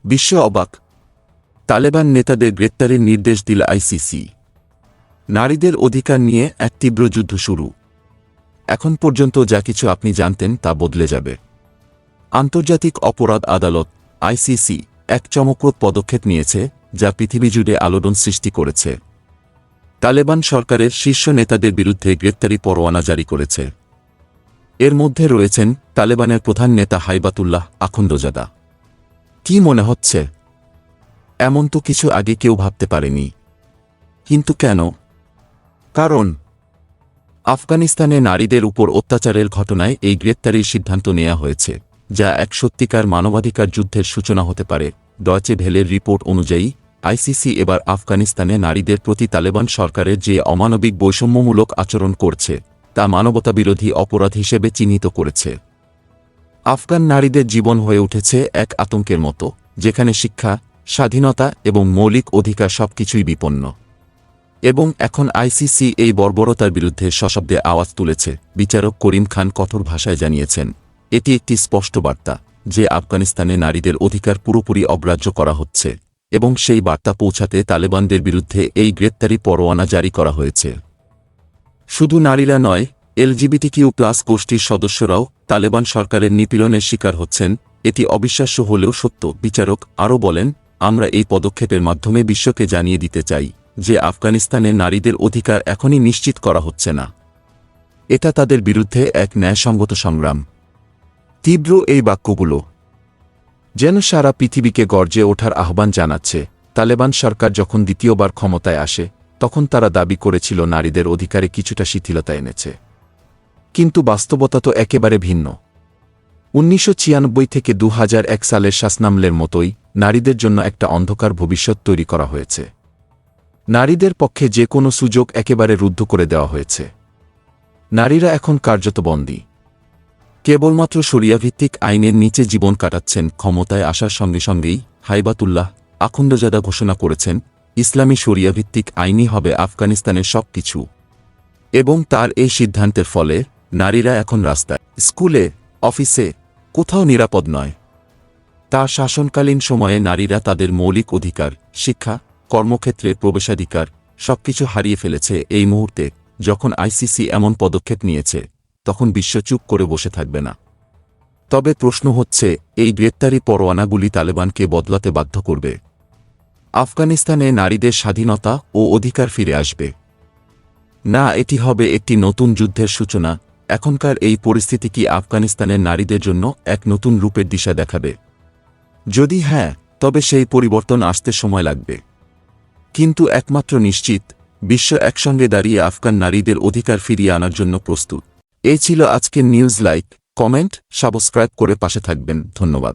বিশ্ব অবাক, তালেবান নেতাদের গ্রেপ্তারের নির্দেশ দিল আইসিসি। নারীদের অধিকার নিয়ে এক তীব্র যুদ্ধ শুরু। এখন পর্যন্ত যা কিছু আপনি জানতেন তা বদলে যাবে। আন্তর্জাতিক অপরাধ আদালত আইসিসি এক চমকপ্রদ পদক্ষেপ নিয়েছে, যা পৃথিবী জুড়ে আলোড়ন সৃষ্টি করেছে। তালেবান সরকারের শীর্ষ নেতাদের বিরুদ্ধে গ্রেপ্তারি পরোয়ানা জারি করেছে। এর মধ্যে রয়েছেন তালেবানের প্রধান নেতা হাইবাতুল্লাহ আখুন্দজাদা। কি মনে হচ্ছে, এমন তো কিছু আগে কেউ ভাবতে পারেনি। কিন্তু কেন? কারণ আফগানিস্তানে নারীদের উপর অত্যাচারের ঘটনায় এই গ্রেপ্তারির সিদ্ধান্ত নেওয়া হয়েছে, যা এক সত্যিকার মানবাধিকার যুদ্ধের সূচনা হতে পারে। ডয়চে ভেলের রিপোর্ট অনুযায়ী আইসিসি এবার আফগানিস্তানে নারীদের প্রতি তালেবান সরকারের যে অমানবিক বৈষম্যমূলক আচরণ করছে তা মানবতাবিরোধী অপরাধ হিসেবে চিহ্নিত করেছে। আফগান নারীদের জীবন হয়ে উঠেছে এক আতঙ্কের মতো, যেখানে শিক্ষা, স্বাধীনতা এবং মৌলিক অধিকার সবকিছুই বিপন্ন। এবং এখন আইসিসি এই বর্বরতার বিরুদ্ধে সশব্দে আওয়াজ তুলেছে। বিচারক করিম খান কঠোর ভাষায় জানিয়েছেন, এটি একটি স্পষ্ট বার্তা যে আফগানিস্তানে নারীদের অধিকার পুরোপুরি অগ্রাহ্য করা হচ্ছে, এবং সেই বার্তা পৌঁছাতে তালেবানদের বিরুদ্ধে এই গ্রেপ্তারি পরোয়ানা জারি করা হয়েছে। শুধু নারীরা নয়, LGBTQ+ গোষ্ঠীর সদস্যরাও তালেবান সরকারের নিপীড়নের শিকার হচ্ছেন। এটি অবিশ্বাস্য হলেও সত্য। বিচারক আরও বলেন, আমরা এই পদক্ষেপের মাধ্যমে বিশ্বকে জানিয়ে দিতে চাই যে আফগানিস্তানে নারীদের অধিকার এখনই নিশ্চিত করা হচ্ছে না। এটা তাদের বিরুদ্ধে এক ন্যায়সঙ্গত সংগ্রাম। তীব্র এই বাক্যগুলো যেন সারা পৃথিবীকে গর্জে ওঠার আহ্বান জানাচ্ছে। তালেবান সরকার যখন দ্বিতীয়বার ক্ষমতায় আসে, তখন তারা দাবি করেছিল নারীদের অধিকারে কিছুটা শিথিলতা এনেছে। কিন্তু বাস্তবতা তো একেবারে ভিন্ন। 1996 থেকে 2001 সালের শাসনামলের মতোই নারীদের জন্য একটা অন্ধকার ভবিষ্যৎ তৈরি করা হয়েছে। নারীদের পক্ষে যে কোনো সুযোগ একেবারে রুদ্ধ করে দেওয়া হয়েছে। নারীরা এখন কার্যত বন্দী। কেবলমাত্র শরিয়াভিত্তিক আইনের নিচে জীবন কাটাচ্ছেন। ক্ষমতায় আসার সঙ্গে সঙ্গেই হাইবাতুল্লাহ আখুন্দজাদা ঘোষণা করেছেন, ইসলামী শরিয়াভিত্তিক আইনই হবে আফগানিস্তানের সব কিছু। এবং তার এই সিদ্ধান্তের ফলে নারীরা এখন রাস্তায়, স্কুলে, অফিসে, কোথাও নিরাপদ নয়। তার শাসনকালীন সময়ে নারীরা তাদের মৌলিক অধিকার, শিক্ষা, কর্মক্ষেত্রে প্রবেশাধিকার সবকিছু হারিয়ে ফেলেছে। এই মুহূর্তে যখন আইসিসি এমন পদক্ষেপ নিয়েছে, তখন বিশ্ব চুপ করে বসে থাকবে না। তবে প্রশ্ন হচ্ছে, এই গ্রেপ্তারি পরোয়ানাগুলি তালেবানকে বদলাতে বাধ্য করবে? আফগানিস্তানে নারীদের স্বাধীনতা ও অধিকার ফিরে আসবে? না, এটি হবে একটি নতুন যুদ্ধের সূচনা। এখনকার এই পরিস্থিতি কি আফগানিস্তানের নারীদের জন্য এক নতুন রূপের দিশা দেখাবে? যদি হ্যাঁ, তবে সেই পরিবর্তন আসতে সময় লাগবে। কিন্তু একমাত্র নিশ্চিত, বিশ্ব একসঙ্গে দাঁড়িয়ে আফগান নারীদের অধিকার ফিরিয়ে আনার জন্য প্রস্তুত। এই ছিল আজকের নিউজ। লাইক, কমেন্ট, সাবস্ক্রাইব করে পাশে থাকবেন। ধন্যবাদ।